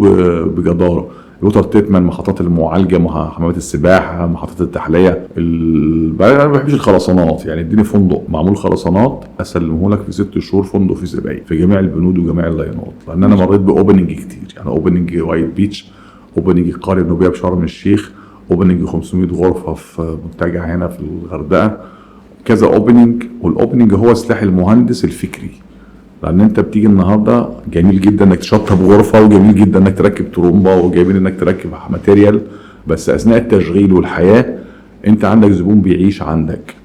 Speaker 2: بجداره. الوتر تيتمان، محطات المعالجه، حمامات السباحه، محطات التحليه. انا ما بحبش الخرسانات، يعني اديني فندق معمول خرسانات اسلمه لك في 6 شهور، فندق فيه زباين في جميع البنود وجميع اللاينات. لان انا مريت باوبننج كتير، يعني اوبننج وايت بيتش، اوبننج القريه النوبيه بشرم الشيخ، اوبننج 500 غرفه في منتجع هنا في الغردقه، كذا اوبننج. والاوبننج هو سلاح المهندس الفكري، لان انت بتيجي النهارده جميل جدا انك تشطب غرفه، وجميل جدا انك تركب ترومبه، وجميل انك تركب ماتيريال، بس اثناء التشغيل والحياه انت عندك زبون بيعيش عندك،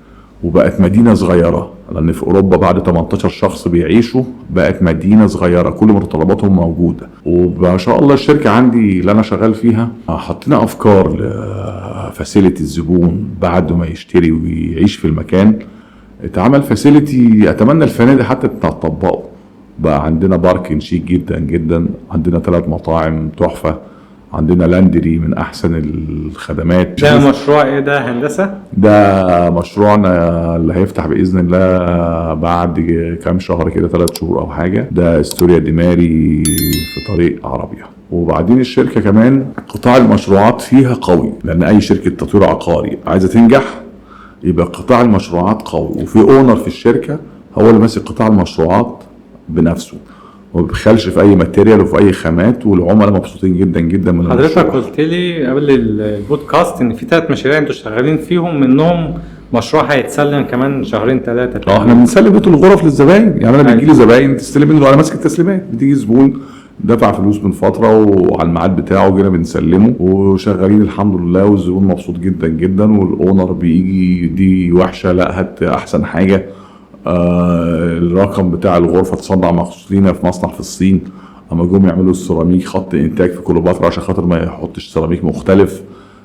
Speaker 2: وبقت مدينه صغيره. لان في اوروبا بعد 18 شخص بيعيشوا بقت مدينه صغيره كل متطلباتهم موجوده. وما شاء الله الشركه عندي اللي انا شغال فيها حطينا افكار لفاسيلتي الزبون بعد ما يشتري ويعيش في المكان. اتعمل فاسيلتي اتمنى الفنادق حتى تطبقه. بقى عندنا باركنج شيك جدا جدا، عندنا 3 مطاعم تحفه، عندنا لاندري من احسن الخدمات.
Speaker 1: ده مشروع ايه ده هندسه؟
Speaker 2: ده مشروعنا اللي هيفتح باذن الله بعد كام شهر كده، 3 شهور او حاجه. ده استوريا ديماري في طريق عربيه. وبعدين الشركه كمان قطاع المشروعات فيها قوي، لان اي شركه تطوير عقاري عايزه تنجح يبقى قطاع المشروعات قوي، وفي اونر في الشركه هو اللي ماسك قطاع المشروعات بنفسه، وما بيخلش في اي ماتيريال وفي اي خامات، والعملاء مبسوطين جدا جدا من
Speaker 1: حضرتك قلت لي قبل البودكاست ان في 3 مشاريع انتوا شغالين فيهم، منهم مشروع هيتسلم كمان 2-3
Speaker 2: احنا بنسلم بيت الغرف للزباين. يعني انا بيجي لي زباين تستلم منه، انا ماسك التسليمات. بتيجي زبون دفع فلوس من فتره وعلى الميعاد بتاعه جينا بنسلمه وشغالين الحمد لله، والزبون مبسوط جدا جدا، والاونر بيجي دي وحشه لا هات احسن حاجه. الرقم بتاع الغرفه اتصنع مخصوص لينا في مصنع في الصين. اما جم يعملوا السيراميك خط انتاج في كليوباترا عشان خاطر ما يحطش سيراميك مختلف.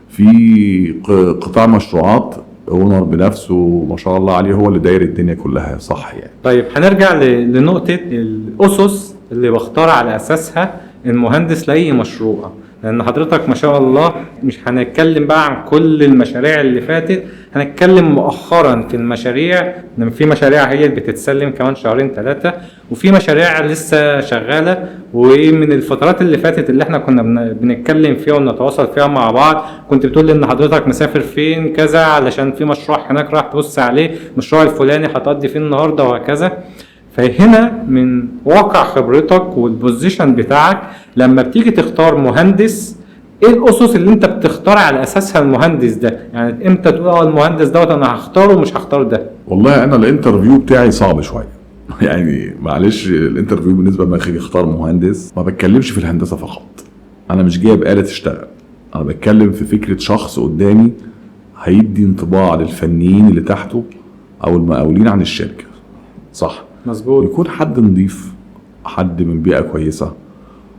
Speaker 2: في قطاع مشروعات اونر بنفسه ما شاء الله عليه هو اللي داير الدنيا كلها صح يعني.
Speaker 1: طيب هنرجع لنقطه الاسس اللي بختار على اساسها المهندس لاي مشروع، لان حضرتك ما شاء الله مش هنتكلم بقى عن كل المشاريع اللي فاتت، هنتكلم مؤخرا في المشاريع. في مشاريع هي اللي بتتسلم كمان 2-3، وفي مشاريع لسه شغاله. ومن الفترات اللي فاتت اللي احنا كنا بنتكلم فيها ونتواصل فيها مع بعض، كنت بتقول لي ان حضرتك مسافر فين كذا علشان في مشروع هناك راح تبص عليه، مشروع الفلاني هتقضي فيه النهارده وهكذا. فهنا من واقع خبرتك والبوزيشن بتاعك لما بتيجي تختار مهندس، ايه الاسس اللي انت بتختار على اساسها المهندس ده؟ يعني امتى تقول المهندس دوت انا هختاره ومش هختار ده؟
Speaker 2: والله انا الانترفيو بتاعي صعب شويه يعني معلش. الانترفيو بالنسبه لما اجي اختار مهندس ما بتكلمش في الهندسه فقط. انا مش جايب آلة تشتغل، انا بتكلم في فكره شخص قدامي هيدي انطباع للفنيين اللي تحته او المقاولين عن الشركه. صح
Speaker 1: مظبوط.
Speaker 2: يكون حد نظيف، حد من بيئه كويسه،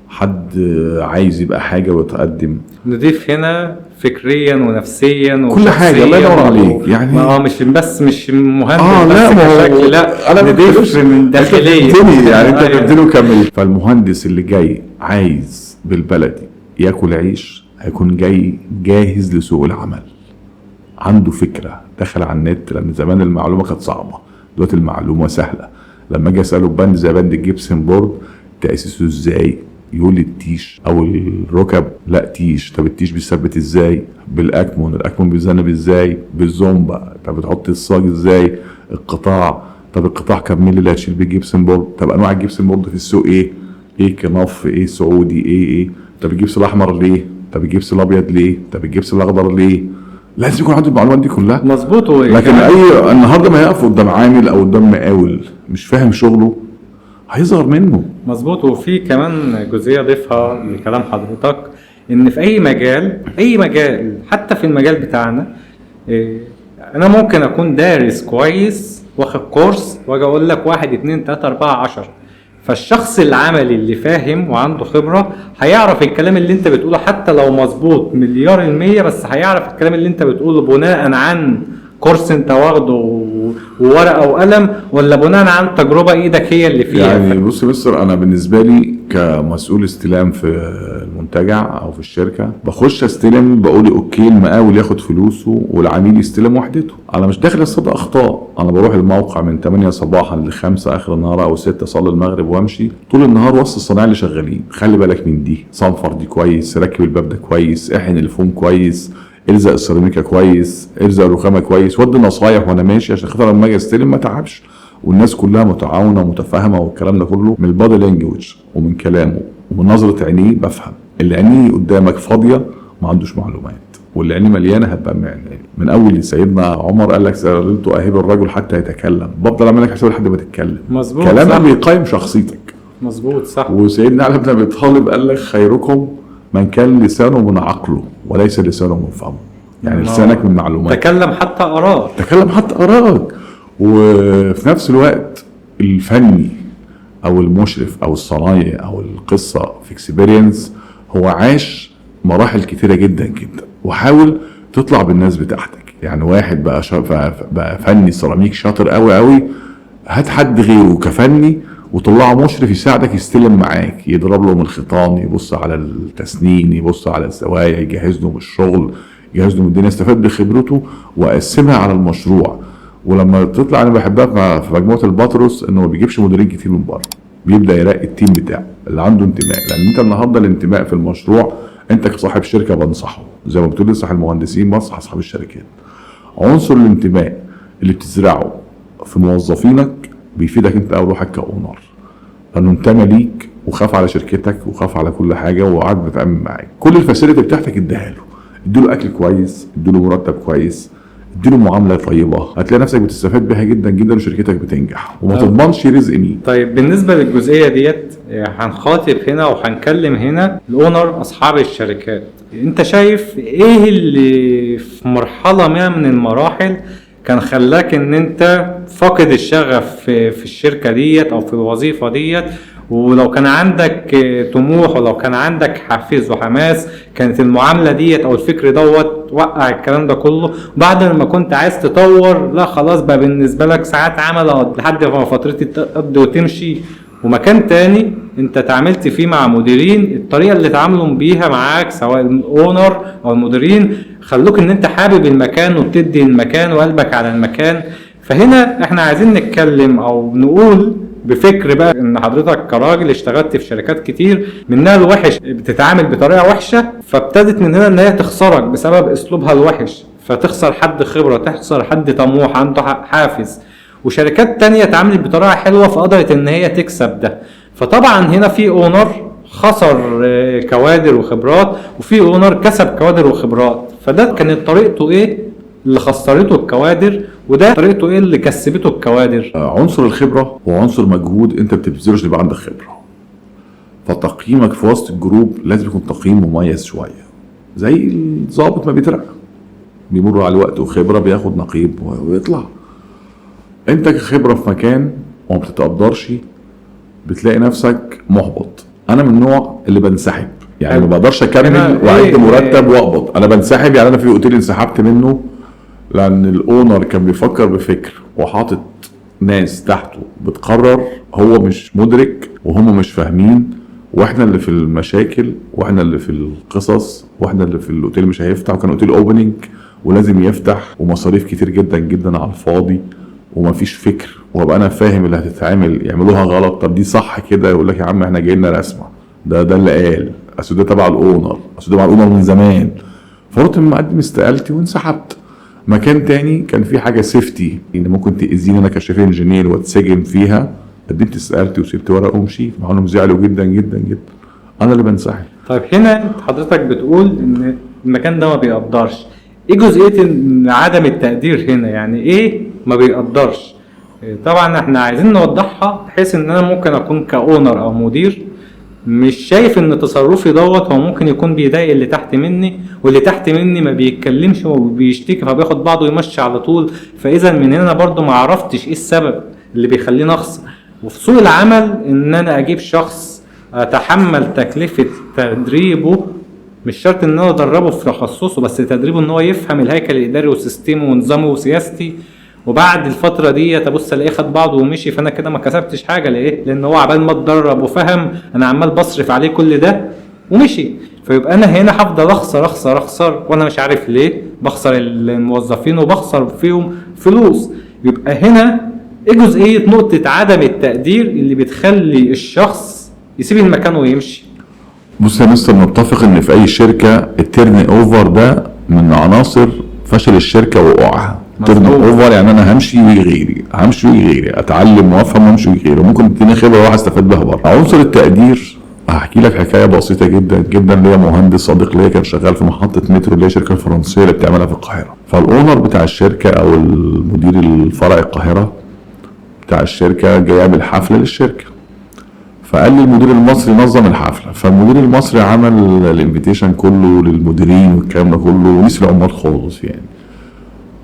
Speaker 2: حد عايز يبقى حاجه ويتقدم.
Speaker 1: نضيف هنا فكريا ونفسيا
Speaker 2: كل حاجه. الله ينور عليك. يعني
Speaker 1: مش بس مش مهندس
Speaker 2: لا
Speaker 1: بس كشكل، لا
Speaker 2: انا
Speaker 1: نضيف من داخليا
Speaker 2: يعني انت بتديله كمل. فالمهندس اللي جاي عايز بالبلدي ياكل عيش هيكون جاي جاهز لسوق العمل، عنده فكره، دخل على النت. لان زمان المعلومه كانت صعبه، دلوقتي المعلومه سهله. لما اجي اساله بند زي بند الجبسن بورد تاسيسه ازاي، يقول لي التيش او الركب. لا تيش، طب التيش بيثبت ازاي؟ بالاكمون. الاكمون بيذنب ازاي؟ بالزومبا. طب بتحط الصاج ازاي؟ القطاع. طب القطاع كم مللي اللي هتشيل بيه الجبسن بورد؟ طب انواع الجبسن بورد في السوق ايه؟ ايه كنف، ايه سعودي، ايه طب الجبس الاحمر ليه؟ طب الجبس الابيض ليه؟ طب الجبس الاخضر ليه؟ لازم يكون عنده المعلومات دي كلها.
Speaker 1: مظبوط.
Speaker 2: لكن اي النهارده ما يقف قدام عامل او قدام مقاول مش فاهم شغله هيظهر منه.
Speaker 1: مظبوط. وفي كمان جزئيه اضيفها لكلام حضرتك، ان في اي مجال حتى في المجال بتاعنا، انا ممكن اكون دارس كويس واخد كورس واجي اقول لك 1 2 3 4 10. فالشخص العملي اللي فاهم وعنده خبرة هيعرف الكلام اللي انت بتقوله حتى لو مظبوط 1,000,000%، بس هيعرف الكلام اللي انت بتقوله بناء عن كورس انت واخده وورقة وقلم، ولا بناء عن تجربة ايدك هي اللي فيها.
Speaker 2: يعني بص مستر، انا بالنسبة لي كمسؤول استلام في المنتجع او في الشركة بخش استلم، بقول اوكي المقاول ياخد فلوسه والعميل يستلم وحدته. انا مش داخل اصطاد اخطاء. انا بروح الموقع من 8 صباحا ل 5 اخر النهار او 6 اصلي المغرب وامشي طول النهار وسط الصناعة اللي شغالين. خلي بالك من دي، صنفر دي كويس، ركب الباب ده كويس، احن الفوم كويس، الزق السيراميكا كويس، الزق الرخامه كويس، ودي نصايح وانا ماشي عشان خاطر لما اجي استلم ما تعبش. والناس كلها متعاونه ومتفاهمه، والكلام ده كله من البادي لانجوج ومن كلامه ومن نظره عينيه بفهم. اللي عينيه قدامك فاضيه ما عندوش معلومات، واللي عينيه مليانه هتبقى من اول سيدنا عمر قال لك سألت اهب الرجل حتى يتكلم. بفضل اعمل لك حساب لحد ما تتكلم.
Speaker 1: مظبوط.
Speaker 2: كلامك بيقيم شخصيتك.
Speaker 1: مظبوط صح.
Speaker 2: وسيدنا علي بن ابي طالب قال لك خيركم من كان لسانه من عقله وليس لسانه من فمه. يعني لسانك من معلومات.
Speaker 1: تكلم حتى أراك.
Speaker 2: تكلم حتى أراك. وفي نفس الوقت الفني او المشرف او الصنايعي او القصه في اكسبيرينس هو عاش مراحل كتيره جدا جدا، وحاول تطلع بالناس بتاعتك. يعني واحد بقى فني سيراميك شاطر قوي قوي، هات حد غيره كفني وطلعه مشرف يساعدك، يستلم معاك، يضرب له من الخيطان، يبص على التسنين، يبص على الزوايا، يجهز له من الشغل، يجهز له من الدنيا، استفاد بخبرته وقسمها على المشروع. ولما تطلع، انا بحبها في مجموعه الباتروس انه ما بيجيبش مديرين كتير من بره، بيبدا يراقي التيم بتاعه اللي عنده انتماء. لان انت النهارده الانتماء في المشروع، انت كصاحب شركه بنصحه زي ما بتقول لصاحب المهندسين، بنصح اصحاب الشركات. عنصر الانتماء اللي بتزرعه في موظفينك بيفيدك انت او روحك كاونر، لانه انتمى ليك وخاف على شركتك وخاف على كل حاجه وقعد بيتعامل معاك. كل الفاسيلتي بتاعتك اديها له، اديله اكل كويس، اديله مرتب كويس، اديله معامله طيبه، هتلاقي نفسك بتستفاد بيها جدا جدا وشركتك بتنجح وما تضمنش رزق مين.
Speaker 1: طيب بالنسبة للجزئية ديت هنخاطب هنا وهنكلم هنا الأونر أصحاب الشركات. أنت شايف إيه اللي في مرحلة ما من المراحل كان خلاك إن أنت فاقد الشغف في الشركة ديت أو في الوظيفة ديت؟ ولو كان عندك طموح ولو كان عندك حافز وحماس، كانت المعاملة ديت او الفكر دوت وقع الكلام ده كله. بعد ما كنت عايز تطور، لا خلاص بقى بالنسبة لك ساعات عمل لحد ما فترتي تقضي وتمشي. ومكان تاني انت تعاملت فيه مع مديرين، الطريقة اللي تعاملوا بيها معاك سواء الاونر او المديرين خلوك ان انت حابب المكان وبتدي المكان وقلبك على المكان. فهنا احنا عايزين نتكلم او نقول بفكر بقى ان حضرتك كراجل اشتغلت في شركات كتير منها الوحش بتتعامل بطريقه وحشه، فابتدت من هنا ان هي تخسرك بسبب اسلوبها الوحش، فتخسر حد خبره، تخسر حد طموح عنده حافز. وشركات تانية اتعاملت بطريقه حلوه فقدرت ان هي تكسب ده. فطبعا هنا في اونر خسر كوادر وخبرات، وفي اونر كسب كوادر وخبرات. فده كانت طريقته ايه اللي خسرته الكوادر، وده طريقته ايه اللي كسبته الكوادر؟
Speaker 2: عنصر الخبره هو عنصر مجهود انت بتبذله عشان يبقى عندك خبره. فتقييمك في وسط الجروب لازم يكون تقييم مميز شويه، زي الضابط ما بيترقى، بيمر على الوقت وخبره بياخد نقيب ويطلع. انت كخبره في مكان وما بتتقدرش بتلاقي نفسك محبط. انا من النوع اللي بنسحب، يعني ما بقدرش اكمل واعد مرتب واقبض، انا بنسحب. يعني انا في اوتيل انسحبت منه لان الاونر كان بيفكر بفكر وحاطط ناس تحته بتقرر، هو مش مدرك وهم مش فاهمين، واحنا اللي في المشاكل واحنا اللي في القصص واحنا اللي في الاوتيل مش هيفتح. وكان اوتيل اوبننج ولازم يفتح ومصاريف كتير جدا جدا على الفاضي ومفيش فكر، وابقى انا فاهم اللي هتتعمل يعملوها غلط. طب دي صح كده؟ يقول لك يا عم احنا جاي لنا رسمه، ده اللي قال، اصل ده تبع الاونر، اصل ده تبع الاونر من زمان. فرحت مقدم استقالتي وانسحبت. مكان تاني كان في حاجه سيفتي ان ممكن تاذيني انا كشيف انجينير واتسجن فيها، قدمت استقالتي وسبت ورقه ومشيت، مع انهم زعلوا جدا جدا جدا. انا اللي بنسحب.
Speaker 1: طيب هنا حضرتك بتقول ان المكان ده ما بيقدرش، ايه جزئيه عدم التقدير هنا؟ يعني ايه ما بيقدرش؟ طبعا احنا عايزين نوضحها بحيث ان انا ممكن اكون كاونر او مدير مش شايف ان تصرفي دوت هو ممكن يكون بيضايق اللي تحت مني، واللي تحت مني ما بيتكلمش وبيشتكي فبياخد بعضه ويمشي على طول. فاذا من هنا برضو ما عرفتش ايه السبب اللي بيخليني اخسر. وفي سوق العمل ان انا اجيب شخص اتحمل تكلفة تدريبه، مش شرط ان انا ادربه في تخصصه، بس تدريبه ان هو يفهم الهيكل الاداري وسيستمه ونظامه وسياستي، وبعد الفتره دي ابص الاقيه خد بعضه ومشي. فانا كده ما كسبتش حاجه. ليه؟ لان هو عبال ما اتدرب وفهم انا عمال بصرف عليه كل ده ومشي. فيبقى انا هنا هفضل اخسر وانا مش عارف ليه بخسر الموظفين وبخسر فيهم فلوس. يبقى هنا ايه جزئيه نقطه عدم التقدير اللي بتخلي الشخص يسيب المكان ويمشي؟
Speaker 2: بص يا مستر، نتفق ان في اي شركه التيرن اوفر ده من عناصر فشل الشركه ووقوعها. تيرن اوفر يعني انا همشي ويجي غيري، اتعلم وافهم وامشي ويجي غيري، ممكن تديني خبره واروح استفاد بها بره. عنصر التقدير هحكي لك حكايه بسيطه جدا جدا. ليا مهندس صديق ليا كان شغال في محطه مترو اللي هي الشركه الفرنسيه اللي بتعملها في القاهره. فالاونر بتاع الشركه او المدير الفرع القاهره بتاع الشركه جاي يعمل حفله للشركه، فقال لي المدير المصري نظم الحفله. فالمدير المصري عمل الانفيتيشن كله للمديرين والكلام ده كله ونسي العمال خالص يعني،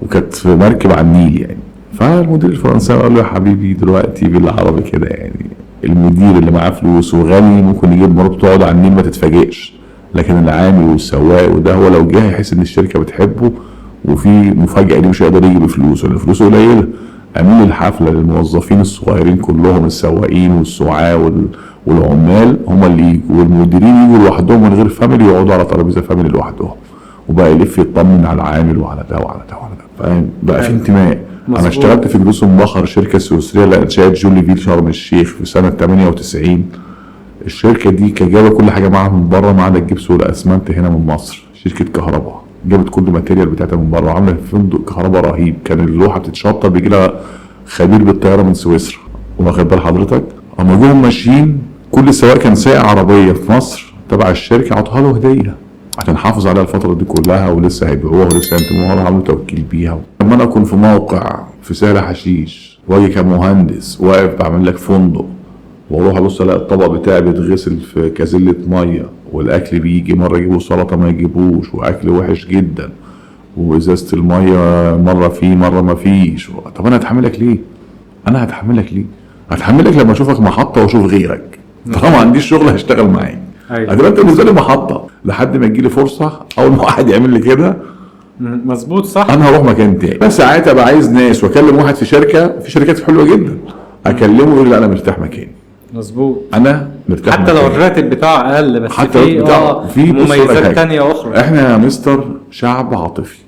Speaker 2: وكانت في مركب على النيل يعني. فالمدير الفرنساوي قال له يا حبيبي دلوقتي بالعربي كده يعني المدير اللي معاه فلوس وغني ممكن يجيب مراته تقعد على النيل ما تتفاجئش، لكن العامل والسواق وده هو لو جه هيحس ان الشركه بتحبه وفي مفاجاه دي مش هيقدر يجي بفلوسه لان فلوسه قليله. عاملين الحفله للموظفين الصغيرين كلهم، السواقين والسعاة والعمال هم اللي يجوا، والمديرين يجوا لوحدهم من غير فاميلي يقعدوا على ترابيزه فاميلي لوحدهم، وبقى يلف يطمن على العامل وعلى ده وعلى ده وعلى ده، فاهم؟ بقى في انتماء. انا اشتغلت في جلوس مبخر شركه سويسريه لانشاء جولي فيل شرم الشيخ في سنه 98. الشركه دي كانت جايبه كل حاجه معاها من بره ما عدا الجبس والاسمنت هنا من مصر. شركه كهرباء جابت كل الماتيريال بتاعتها من بره، عامله فندق كهرباء رهيب، كان اللوحه بتتشطب بيجي لها خبير بالطياره من سويسرا. واخد بال حضرتك؟ اما جم ماشيين كل سواق كان سايق عربيه في مصر تبع الشركه عطاها له هديه عشان حافظ عليها الفتره دي كلها، ولسه هيبيعوها ولسه هينتموها، عملوا توكيل بيها. لما انا اكون في موقع في سهل حشيش واجي كمهندس واقف بعمل لك فندق واروح ابص الاقي الطبق بتاعي بيتغسل في كازله ميه، والاكل بيجي مره يجيبوا سلطه ما يجيبوش، واكل وحش جدا، وازازه الميه مره فيه مره ما فيش، طب انا هتحملك ليه؟ انا هتحملك ليه؟ هتحملك لما اشوفك محطه واشوف غيرك. طالما ما عنديش شغل هشتغل معاك. هتبقى انت بالنسبه لي محطه لحد ما يجي لي فرصه، اول ما واحد يعمل لي كده
Speaker 1: مظبوط صح،
Speaker 2: انا هروح مكان تاني. بس ساعتها ابقى عايز ناس، واكلم واحد في شركه، في شركات حلوه جدا اكلمه يقول لي انا مرتاح مكاني.
Speaker 1: مظبوط،
Speaker 2: انا مرتاح
Speaker 1: حتى لو الراتب بتاعه اقل بس
Speaker 2: حتى
Speaker 1: في مميزات تانية اخرى.
Speaker 2: احنا يا مستر شعب عاطفي،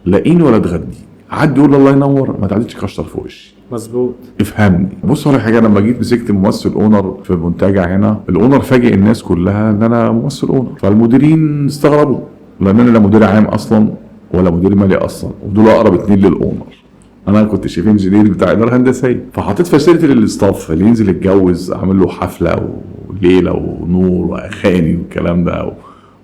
Speaker 2: لاقيني ولا تغدي، حد يقول الله ينور ما تعديش كشطر في وشي.
Speaker 1: مظبوط،
Speaker 2: افهمني. بص على حاجه، لما جيت مسكت ممثل اونر في منتجع هنا، الاونر فاجئ الناس كلها ان انا ممثل اونر، فالمديرين استغربوا لان انا لا مدير عام اصلا ولا مدير مالي اصلا، ودول اقرب اتنين للاونر. انا كنت شيف انجينير بتاع اداره هندسيه، فحطيت فاسيلتي للاستاف اللي ينزل يتجوز اعمل له حفله وليله ونور واغاني والكلام ده،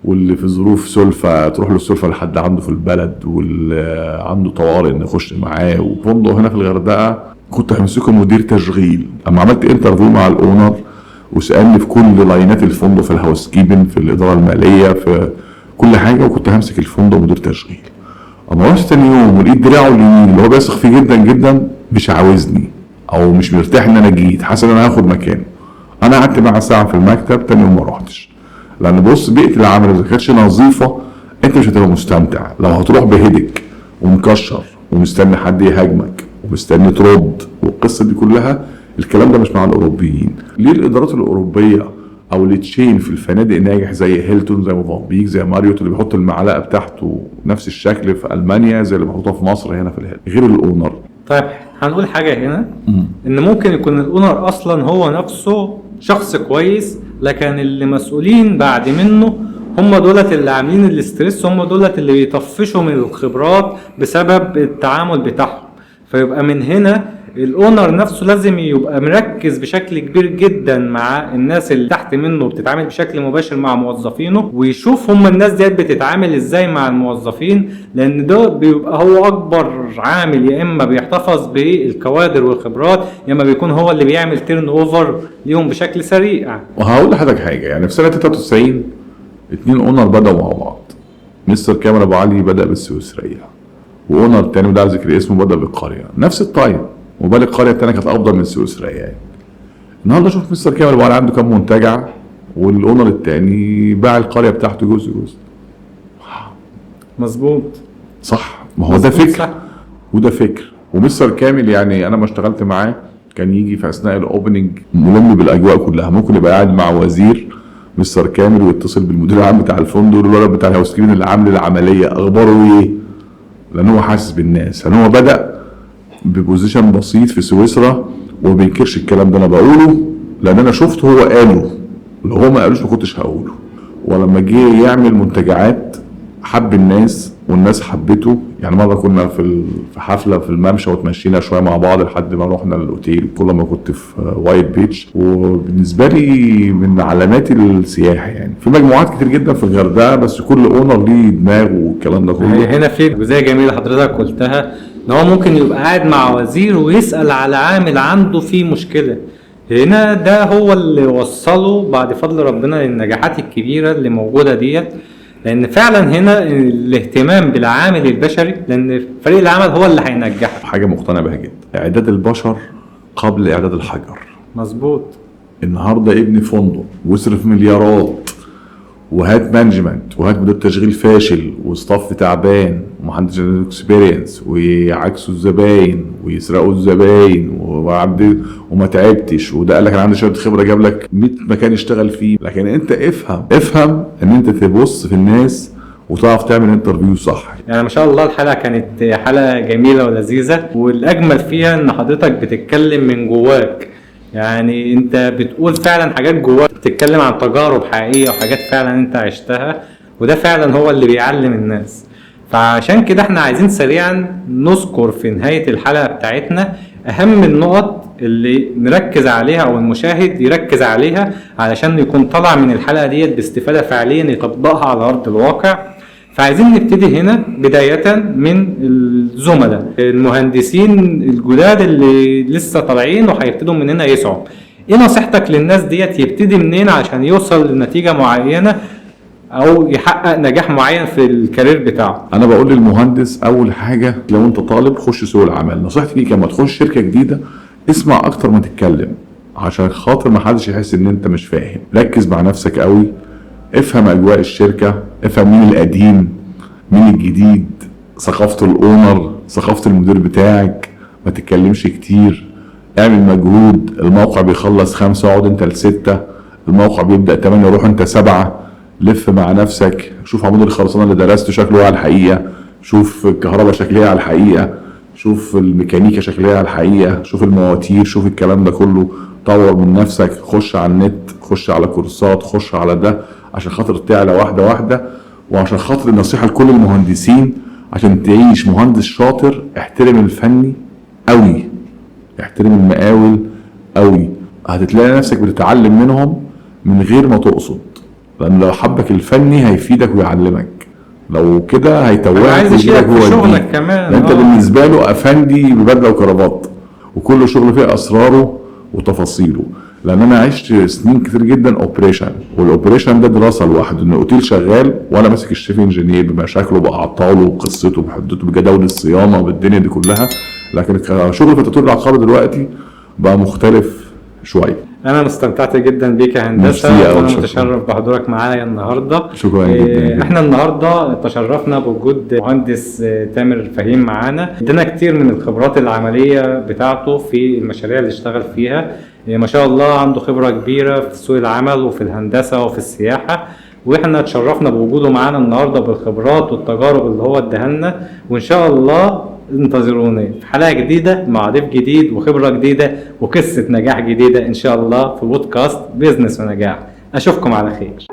Speaker 2: واللي في ظروف سلفه تروح له السلفه لحد عنده في البلد، واللي عنده طوارئ نخش معاه. وفندق هنا في الغردقه كنت همسكه مدير تشغيل. اما عملت انترفيو مع الاونر وسالني في كل لاينات الفندق، في الهاوس كيبن، في الاداره الماليه، في كل حاجه، وكنت همسك الفندق مدير تشغيل. اما رحت تاني يوم ولقيت دراعه اليمين اللي هو بيثق فيه جدا جدا مش عاوزني او مش مرتاح ان انا جيت، حاسس ان انا هاخد مكانه. انا قعدت معاه ساعه في المكتب، تاني يوم ما رحتش. لان بص بيئه العمل اذا كانتش نظيفه انت مش هتبقى مستمتع. لو هتروح بهدك ومكشر ومستني حد يهاجمك ومستني ترد والقصه دي كلها، الكلام ده مش مع الاوروبيين. ليه الادارات الاوروبيه او التشين في الفنادق ناجح زي هيلتون، زي موفنبيك، زي ماريوت، اللي بيحط المعلقه بتاعته نفس الشكل في المانيا زي اللي بيحطوها في مصر هنا في الهند، غير الاونر.
Speaker 1: طيب هنقول حاجه هنا ان ممكن يكون الاونر اصلا هو نفسه شخص كويس، لكن اللي مسؤولين بعد منه هم دولت اللي عاملين الاسترس، هم دولت اللي بيطفشوا من الخبرات بسبب التعامل بتاعهم. فيبقى من هنا الاونر نفسه لازم يبقى مركز بشكل كبير جدا مع الناس اللي تحت منه بتتعامل بشكل مباشر مع موظفينه، ويشوف هم الناس ديت بتتعامل ازاي مع الموظفين، لان ده بيبقى هو اكبر عامل، يا اما بيحتفظ بالكوادر والخبرات، يا اما بيكون هو اللي بيعمل تيرن اوفر ليهم بشكل سريع.
Speaker 2: وهقول لحضرتك حاجه، يعني في سنه 93 اتنين اونر بدأوا مع بعض. مستر كامل ابو علي بدأ بالسويسريه، واونر تاني وده ذكر اسمه بدأ بالقريه نفس التايم، وبالك القريه الثانيه كانت افضل من السويسريه. يعني النهارده شوف مستر كامل ابو علي عنده كام منتجع، والاونر الثاني باع القريه بتاعته جزء.
Speaker 1: مظبوط
Speaker 2: صح، ما هو ده فكر وده فكر. ومستر كامل يعني انا ما اشتغلت معاه كان يجي في اثناء الاوبننج ملم بالاجواء كلها، ممكن يبقى قاعد مع وزير مستر كامل ويتصل بالمدير العام بتاع الفندق الولد بتاع الهاوس كيبن اللي عامل العمليه اخباره ايه، لان هو حاسس بالناس. لان هو بدا ببوزيشن بسيط في سويسرا وما بينكرش الكلام ده، انا بقوله لان انا شفته هو قاله، لو هو ما قالوش ما كنتش هقوله. ولما جه يعمل منتجعات حب الناس والناس حبته. يعني مره كنا في حفله في الممشى وتمشينا شويه مع بعض لحد ما رحنا للاوتيل، كل ما كنت في وايت بيتش، وبالنسبه لي من علامات السياحه. يعني في مجموعات كتير جدا في الغردقه بس كل اونر ليه دماغه والكلام ده كله.
Speaker 1: هنا في جزئيه جميله حضرتك قلتها، ان هو ممكن يبقى قاعد مع وزير ويسال على عامل عنده فيه مشكله. هنا ده هو اللي وصله بعد فضل ربنا للنجاحات الكبيره اللي موجوده ديت، لان فعلا هنا الاهتمام بالعامل البشري، لان فريق العمل هو اللي هينجحه.
Speaker 2: حاجه مقتنع بها جدا، اعداد البشر قبل اعداد الحجر.
Speaker 1: مظبوط.
Speaker 2: النهارده ابني فندق واصرف مليارات وهات مانجمنت وهات مدير تشغيل فاشل وستاف تعبان ومحدش عنده اكسبيرينس ويعكسوا الزباين ويسرقوا الزباين وما تعبتش، وده قال لك انا عندي شويه خبره جاب لك 100 مكان يشتغل فيه. لكن انت افهم ان انت تبص في الناس وتعرف تعمل انترفيو صح.
Speaker 1: يعني ما شاء الله الحلقه كانت حلقه جميله ولذيذه، والاجمل فيها ان حضرتك بتتكلم من جواك. يعني انت بتقول فعلا حاجات جواك، بتتكلم عن تجارب حقيقيه وحاجات فعلا انت عشتها، وده فعلا هو اللي بيعلم الناس. فعشان كده احنا عايزين سريعا نذكر في نهايه الحلقه بتاعتنا اهم النقط اللي نركز عليها او المشاهد يركز عليها، علشان يكون طالع من الحلقه ديت باستفاده فعليا يطبقها على ارض الواقع. فعايزين نبتدي هنا بداية من الزملاء المهندسين الجداد اللي لسه طالعين وهيبتدوا من هنا يسعوا. ايه نصيحتك للناس ديت يبتدي منين عشان يوصل لنتيجة معينة او يحقق نجاح معين في الكارير بتاعه؟
Speaker 2: انا بقول للمهندس اول حاجه لو انت طالب خش سوق العمل. نصيحتي ليك لما تخش شركه جديده اسمع اكتر ما تتكلم، عشان خاطر ما حدش يحس ان انت مش فاهم. ركز مع نفسك قوي، افهم اجواء الشركه، افهم مين القديم مين الجديد، ثقافه الاونر، ثقافه المدير بتاعك. ما تتكلمش كتير، اعمل مجهود. الموقع بيخلص 5 اقعد انت ل6، الموقع بيبدا 8 روح انت 7. لف مع نفسك، شوف عمود الخرسانه اللي درسته شكله ايه على الحقيقه، شوف الكهرباء شكلها على الحقيقه، شوف الميكانيكا شكلها على الحقيقه، شوف المواتير، شوف الكلام ده كله. طور من نفسك، خش على النت، خش على كورسات، خش على ده عشان خاطر تعلى واحده واحده. وعشان خاطر النصيحه لكل المهندسين، عشان تعيش مهندس شاطر احترم الفني قوي، احترم المقاول قوي. هتتلاقي نفسك بتتعلم منهم من غير ما تقصد، لان لو حبك الفني هيفيدك ويعلمك، لو كده هيتوهك
Speaker 1: ويجيبك في شغلك كمان.
Speaker 2: انت بالنسبه له افندي ببدله وكرافات، وكل شغل فيه اسراره وتفاصيله. لان انا عشت سنين كتير جدا اوبريشن، والاوبريشن ده دراسه لوحده. ان الاوتيل شغال وانا ماسك الشيف انجينير بمشاكله باعطاله وقصته بحدته بجدول الصيانه وبالدنيا دي كلها. لكن شغل في التطوير العقاري دلوقتي بقى مختلف شويه.
Speaker 1: انا استمتعت جدا بيك يا هندسه، وانا متشرف بحضورك معايا النهارده.
Speaker 2: شكرا جدا.
Speaker 1: احنا النهارده تشرفنا بوجود مهندس تامر فهيم معانا، ادانا كتير من الخبرات العمليه بتاعته في المشاريع اللي اشتغل فيها. ما شاء الله عنده خبره كبيره في سوق العمل وفي الهندسه وفي السياحه، واحنا اتشرفنا بوجوده معانا النهارده بالخبرات والتجارب اللي هو اداها لنا. وان شاء الله انتظروني في حلقة جديدة مع ضيف جديد وخبرة جديدة وقصة نجاح جديدة ان شاء الله في بودكاست بيزنس ونجاح. اشوفكم على خير.